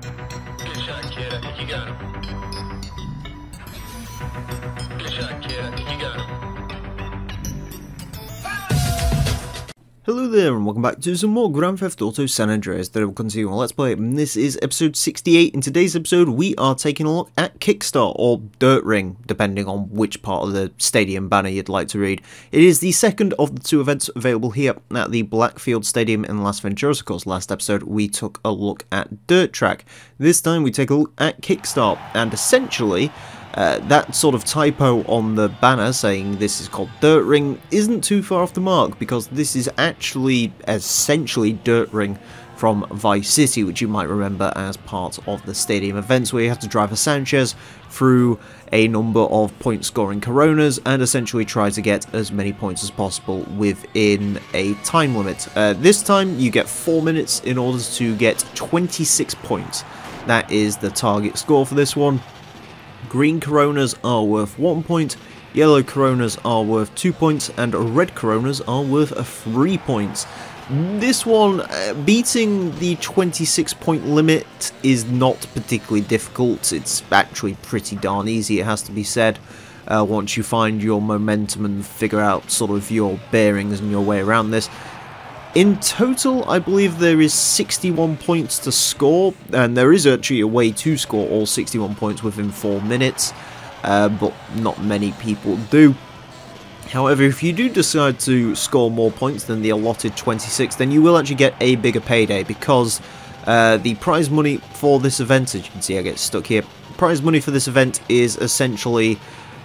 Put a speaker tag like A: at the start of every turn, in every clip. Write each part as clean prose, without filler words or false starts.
A: Good shot, kid. I think you got him. Good shot, kid. I think you got him.
B: Hello there and welcome back to some more Grand Theft Auto San Andreas that will continue on Let's Play, and this is episode 68. In today's episode we are taking a look at Kickstart, or Dirt Ring, depending on which part of the stadium banner you'd like to read. It is the second of the two events available here at the Blackfield Stadium in Las Venturas. Of course, last episode we took a look at Dirt Track. This time we take a look at Kickstart, and essentially that sort of typo on the banner saying this is called Dirt Ring isn't too far off the mark, because this is actually essentially Dirt Ring from Vice City, which you might remember as part of the stadium events where you have to drive a Sanchez through a number of point scoring Coronas and essentially try to get as many points as possible within a time limit. This time you get 4 minutes in order to get 26 points. That is the target score for this one. Green Coronas are worth 1 point, yellow Coronas are worth 2 points, and red Coronas are worth 3 points. This one, beating the 26 point limit is not particularly difficult. It's actually pretty darn easy, it has to be said, once you find your momentum and figure out sort of your bearings and your way around this. In total, I believe there is 61 points to score, and there is actually a way to score all 61 points within 4 minutes, but not many people do. However, if you do decide to score more points than the allotted 26, then you will actually get a bigger payday, because the prize money for this event, as you can see I get stuck here, prize money for this event is essentially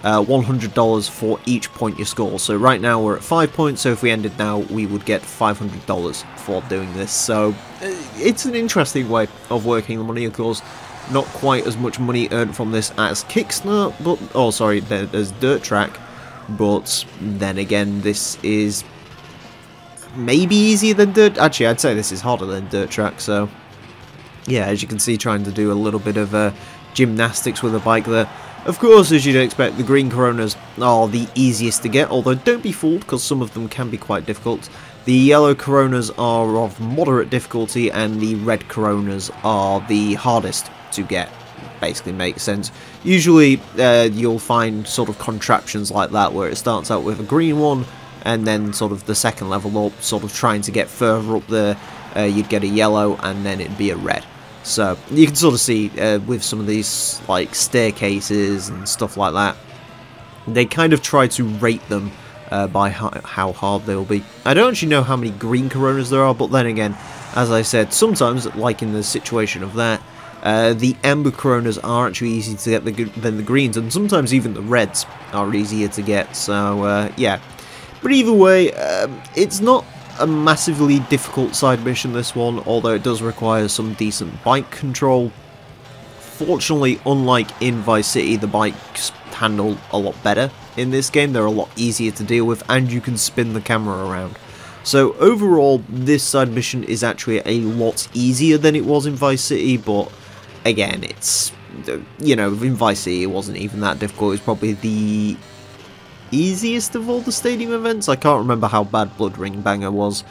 B: $100 for each point you score. So right now we're at 5 points, so if we ended now we would get $500 for doing this. So it's an interesting way of working the money. Of course, not quite as much money earned from this as Kickstart, but as Dirt Track, but then again this is maybe easier than Dirt. Actually, I'd say this is harder than Dirt Track. So yeah, as you can see, trying to do a little bit of gymnastics with a bike there. Of course, as you'd expect, the green Coronas are the easiest to get, although don't be fooled, because some of them can be quite difficult. The yellow Coronas are of moderate difficulty, and the red Coronas are the hardest to get. Basically makes sense. Usually, you'll find sort of contraptions like that, where it starts out with a green one, and then sort of the second level up, sort of trying to get further up there, you'd get a yellow, and then it'd be a red. So you can sort of see with some of these like staircases and stuff like that, they kind of try to rate them by how hard they'll be. I don't actually know how many green Coronas there are, but then again, as I said, sometimes, like in the situation of that, the amber Coronas are actually easier to get than the greens, and sometimes even the reds are easier to get. So yeah, but either way, it's not a massively difficult side mission, this one, although it does require some decent bike control. Fortunately, unlike in Vice City, the bikes handle a lot better in this game. They're a lot easier to deal with, and you can spin the camera around. So overall, this side mission is actually a lot easier than it was in Vice City, but again, it's, you know, in Vice City it wasn't even that difficult. It's probably the easiest of all the stadium events. I can't remember how bad Blood Ring Banger was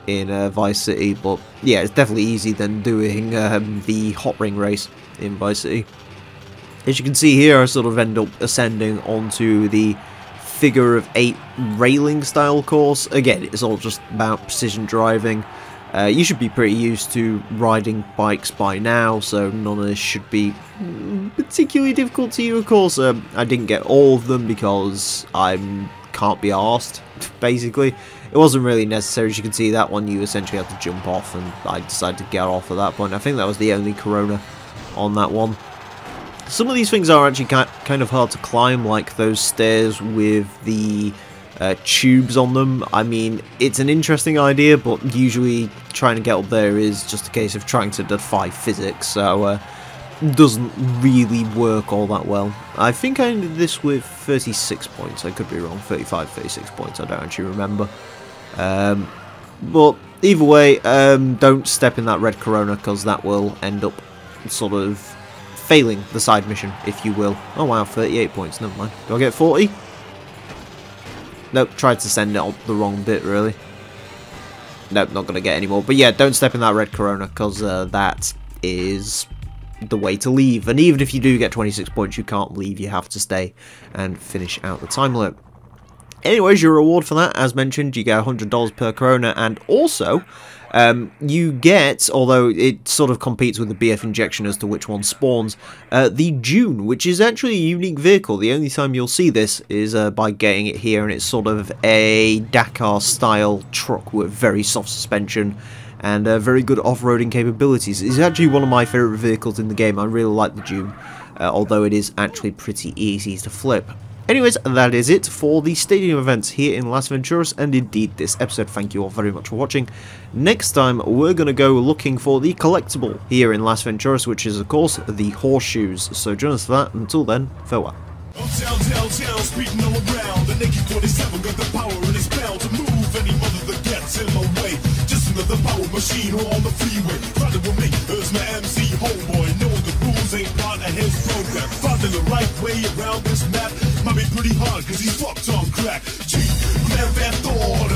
B: in Vice City, but yeah, it's definitely easier than doing the Hot Ring race in Vice City. As you can see here, I sort of end up ascending onto the figure of 8 railing style course. Again, it's all just about precision driving. You should be pretty used to riding bikes by now, so none of this should be particularly difficult to you, of course. I didn't get all of them because I can't be arsed, basically. It wasn't really necessary. As you can see, that one you essentially had to jump off, and I decided to get off at that point. I think that was the only Corona on that one. Some of these things are actually kind of hard to climb, like those stairs with the tubes on them. I mean, it's an interesting idea, but usually trying to get up there is just a case of trying to defy physics, so doesn't really work all that well. I think I ended this with 36 points, I could be wrong, 35, 36 points, I don't actually remember. But either way, don't step in that red Corona, because that will end up sort of failing the side mission, if you will. Oh wow, 38 points, never mind. Do I get 40? Nope, tried to send it on the wrong bit, really. Nope, not going to get any more. But yeah, don't step in that red Corona, because that is the way to leave. And even if you do get 26 points, you can't leave. You have to stay and finish out the time limit. Anyways, your reward for that, as mentioned, you get $100 per Corona, and also you get, although it sort of competes with the BF injection as to which one spawns, the Dune, which is actually a unique vehicle. The only time you'll see this is by getting it here, and it's sort of a Dakar-style truck with very soft suspension and very good off-roading capabilities. It's actually one of my favourite vehicles in the game. I really like the Dune, although it is actually pretty easy to flip. Anyways, that is it for the stadium events here in Las Venturas, and indeed this episode. Thank you all very much for watching. Next time, we're going to go looking for the collectible here in Las Venturas, which is, of course, the horseshoes. So join us for that. Until then, farewell.
C: Speeding all around. The naked 47 got the power in his bound to move any mother that gets in my way. Just another power machine on the freeway. Riding with me, there's my MC homeboy. Knowing the rules ain't part of his program. Finding the right way around this map might be pretty hard, cause he's fucked on crack. Gee, man, that thought.